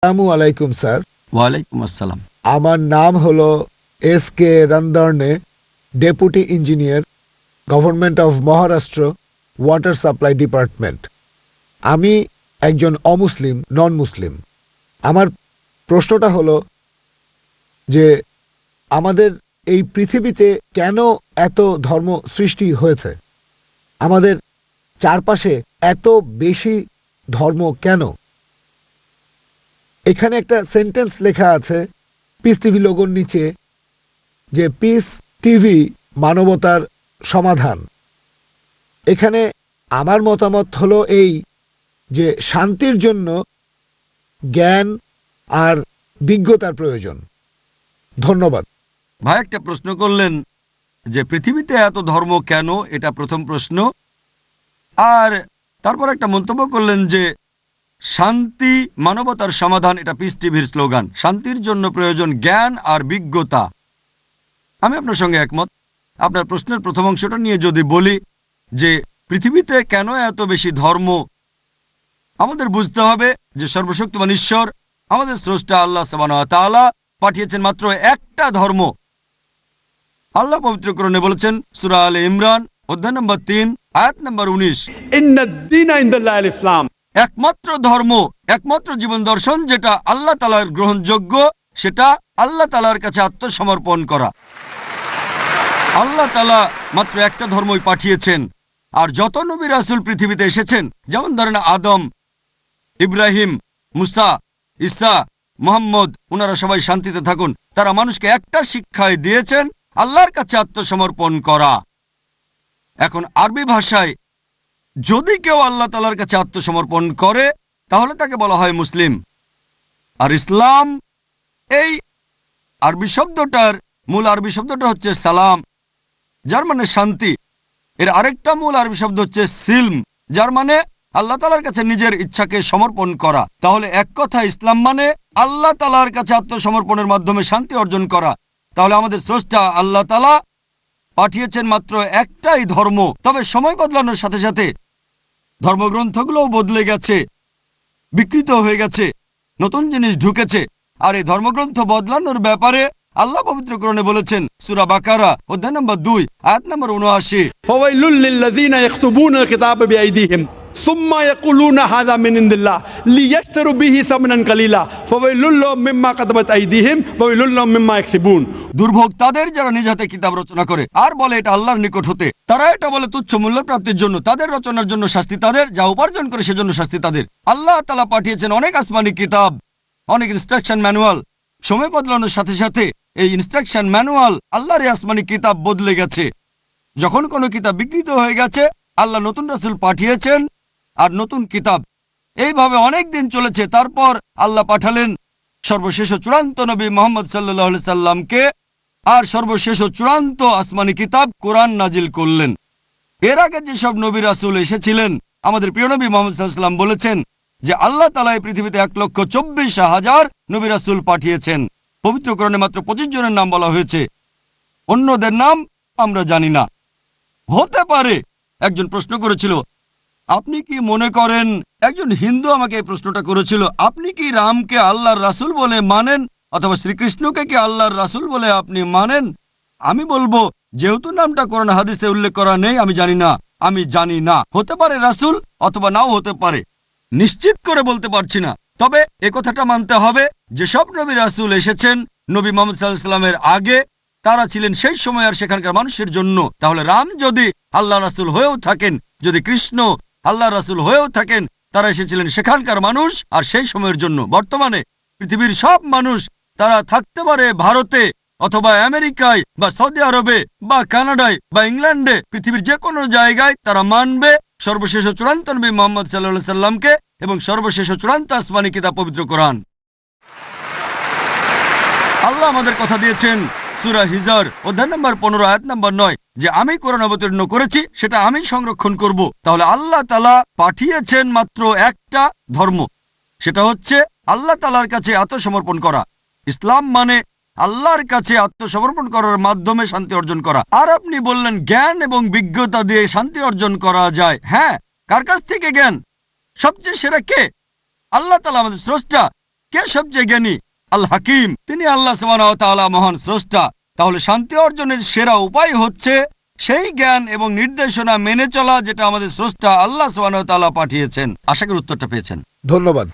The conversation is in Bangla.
আসসালামু আলাইকুম স্যার। ওয়ালাইকুম আসসালাম। আমার নাম হলো S K. Randarne, deputy engineer, government of Maharashtra, water supply department. আমি একজন অমুসলিম, নন মুসলিম। আমার প্রশ্নটা হলো যে আমাদের এই পৃথিবীতে কেন এত ধর্ম সৃষ্টি হয়েছে? আমাদের চারপাশে এত বেশি ধর্ম কেন? এখানে একটা সেন্টেন্স লেখা আছে পিস টিভি লোগোর নিচে, যে পিস টিভি মানবতার সমাধান। এখানে আমার মতামত হলো এই যে শান্তির জন্য জ্ঞান আর বিজ্ঞতার প্রয়োজন। ধন্যবাদ। ভাই একটা প্রশ্ন করলেন যে পৃথিবীতে এত ধর্ম কেন, এটা প্রথম প্রশ্ন। আর তারপর একটা মন্তব্য করলেন যে শান্তি মানবতার সমাধান, এটা পিস টিভির স্লোগান। শান্তির জন্য প্রয়োজন জ্ঞান আর বিজ্ঞতা। আমি আপনার সঙ্গে একমত। আপনার প্রশ্নের প্রথম অংশটা নিয়ে যদি বলি যে পৃথিবীতে কেন এত বেশি ধর্ম, আমাদের বুঝতে হবে যে সর্বশক্তিমান ঈশ্বর আমাদের স্রষ্টা আল্লাহ সুবহানাহু ওয়া তাআলা পাঠিয়েছেন মাত্র একটা ধর্ম। আল্লাহ পবিত্র কোরআনে বলেছেন সূরা আলে ইমরান অধ্যায় নম্বর 3 আয়াত নম্বর 19, ইন্নাদ-দীনা ইনদাল্লাহিল ইসলাম। একমাত্র ধর্ম, একমাত্র জীবন দর্শন যেটা আল্লাহ তাআলার গ্রহণযোগ্য, সেটা আল্লাহ তাআলার কাছে আত্মসমর্পণ করা। আল্লাহ তাআলা মাত্র একটা ধর্মই পাঠিয়েছেন। আর যত নবী রাসূল পৃথিবীতে এসেছেন, যেমন ধরেন আদম, ইব্রাহিম, মুসা, ঈসা, মুহাম্মদ, ওনারা সবাই শান্তিতে থাকুন। তারা মানুষকে একটা শিক্ষাই দিয়েছেন, আল্লাহর কাছে আত্মসমর্পণ করা। এখন আরবি ভাষায় যদি কেউ আল্লাহ তাআলার কাছে আত্মসমর্পণ করে তাহলে তাকে বলা হয় মুসলিম। আর ইসলাম, এই আরবি শব্দটার মূল আরবি শব্দটা হচ্ছে সালাম, যার মানে শান্তি। এর আরেকটা মূল আরবি শব্দ হচ্ছে সিলম, যার মানে আল্লাহ তাআলার কাছে নিজের ইচ্ছাকে সমর্পণ করা। তাহলে এক কথা ইসলাম মানে আল্লাহ তাআলার কাছে আত্মসমর্পণের মাধ্যমে শান্তি অর্জন করা। তাহলে আমাদের স্রষ্টা আল্লাহ তাআলা পাঠিয়েছেন মাত্র একটাই ধর্ম। তবে সময় বদলানোর সাথে সাথে ধর্মগ্রন্থগুলোও বদলে গেছে, বিকৃত হয়ে গেছে, নতুন জিনিস ঢুকেছে। আর এই ধর্মগ্রন্থ বদলানোর ব্যাপারে আল্লাহ পবিত্র কোরআনে বলেছেন সূরা বাকারা অধ্যায় নম্বর 2 আয়াত নম্বর 79, ফাওয়াইলুল লিল্লাযিনা ইয়াকতুবুনাল কিতাবা বিআইদিহিম সুম্মা ইয়াকুলুনা হাযা মিন ইনদিল্লাহ লিয়াশতারু বিহি সামানান কালিলা ফাওয়াইলুল লাহুম মিম্মা কাতাবাত আইদিহিম ওয়াইলুল লাহুম মিম্মা ইয়াকসিবুন। দুর্ভোগ তাদের যারা নিজ হাতে কিতাব রচনা করে আর বলে এটা আল্লাহর নিকট হতে। তারা এটা বলে তুচ্ছ মূল্য প্রাপ্তির জন্য। তাদের রচনার জন্য শাস্তি তাদের, যা উপার্জন করে সেজন্য শাস্তি তাদের। আল্লাহ তাআলা পাঠিয়েছেন অনেক আসমানি কিতাব, অনেক ইনস্ট্রাকশন ম্যানুয়াল। সময় বদলানোর সাথে সাথে এই ইনস্ট্রাকশন ম্যানুয়াল, আল্লাহর এই আসমানি কিতাব বদলে গেছে। যখন কোনো কিতাব বিকৃত হয়ে গেছে, আল্লাহ নতুন রাসূল পাঠিয়েছেন আর নতুন কিতাব। এইভাবে অনেক দিন চলেছে। তারপর আল্লাহ পাঠালেন সর্বশেষ ও চূড়ান্ত নবী মুহাম্মদ সাল্লাল্লাহু আলাইহি সাল্লামকে, আর সর্বশেষ ও চূড়ান্ত আসমানি কিতাব কোরআন নাজিল করলেন। এর আগে যেসব নবী রাসূল এসেছিলেন, আমাদের প্রিয় নবী মুহাম্মদ সাল্লাল্লাহু আলাইহি সাল্লাম বলেছেন যে আল্লাহ তাআলা এই পৃথিবীতে 1,24,000 নবী রাসূল পাঠিয়েছেন। পবিত্র কোরআনে মাত্র 25 জনের নাম বলা হয়েছে, অন্যদের নাম আমরা জানি না। হতে পারে একজন প্রশ্ন করেছিল, আপনি কি মনে করেন, একজন হিন্দু আমাকে এই প্রশ্নটা করেছিল, আপনি কি রামকে আল্লাহর রাসূল বলে মানেন, অথবা শ্রীকৃষ্ণকে কি আল্লাহর রাসূল বলে আপনি মানেন? আমি বলবো, যেহেতু নামটা কোরআন হাদিসে উল্লেখ করা নেই, আমি জানি না। হতে পারে রাসূল, অথবা নাও হতে পারে, নিশ্চিত করে বলতে পারছি না। তবে কথাটা মানতে হবে, যেসব নবী রাসূল এসেছেন নবী মুহাম্মদ সাল্লাল্লাহু আলাইহি সাল্লামের আগে, তারা ছিলেন সেই সময় আর সেখানকার মানুষের জন্য। তাহলে রাম যদি আল্লাহ রাসূল হয়েও থাকেন, যদি কৃষ্ণ আল্লাহ রাসূল হয়েও থাকেন, তারা এসেছিলেন সেখানকার মানুষ আর সেই সময়ের জন্য। বর্তমানে পৃথিবীর সব মানুষ, তারা থাকতে পারে ভারতে অথবা আমেরিকায় বা সৌদি আরবে বা কানাডায় বা ইংল্যান্ডে, পৃথিবীর যে কোনো জায়গায় তারা মানবে সর্বশেষ ও চূড়ান্ত নবী মুহাম্মদ সাল্লাল্লাহু আলাইহি সাল্লামকে এবং সর্বশেষ ও চূড়ান্ত আসমানি কিতাব পবিত্র কোরআন। আল্লাহ আমাদের কথা দিয়েছেন সূরা হিজর অধ্যায় নম্বর 15 আয়াত নম্বর 9 যে আমি কোরআন অবতীর্ণ করেছি, সেটা আমি সংরক্ষণ করব। তাহলে আল্লাহ তাআলা পাঠিয়েছেন মাত্র একটা ধর্ম, সেটা হচ্ছে আল্লাহ তাআলার কাছে আত্মসমর্পণ করা। ইসলাম মানে আল্লাহর কাছে আত্মসমর্পণ করার মাধ্যমে শান্তি অর্জন করা। আর আপনি বললেন জ্ঞান এবং বিজ্ঞতা দিয়ে শান্তি অর্জন করা যায়। হ্যাঁ, কার কাছ থেকে জ্ঞান? সবচেয়ে সেরা কে? আল্লাহ তাআলা আমাদের স্রষ্টা। কে সবচেয়ে জ্ঞানী? আল হাকিম, তিনি আল্লাহ সুবহানাহু ওয়া তাআলা মহান স্রষ্টা। তাহলে শান্তি অর্জনের সেরা উপায় হচ্ছে সেই জ্ঞান এবং নির্দেশনা মেনে চলা যেটা আমাদের স্রষ্টা আল্লাহ সুবহানাহু ওয়া তাআলা পাঠিয়েছেন। আশা করি উত্তরটা পেয়েছেন। ধন্যবাদ।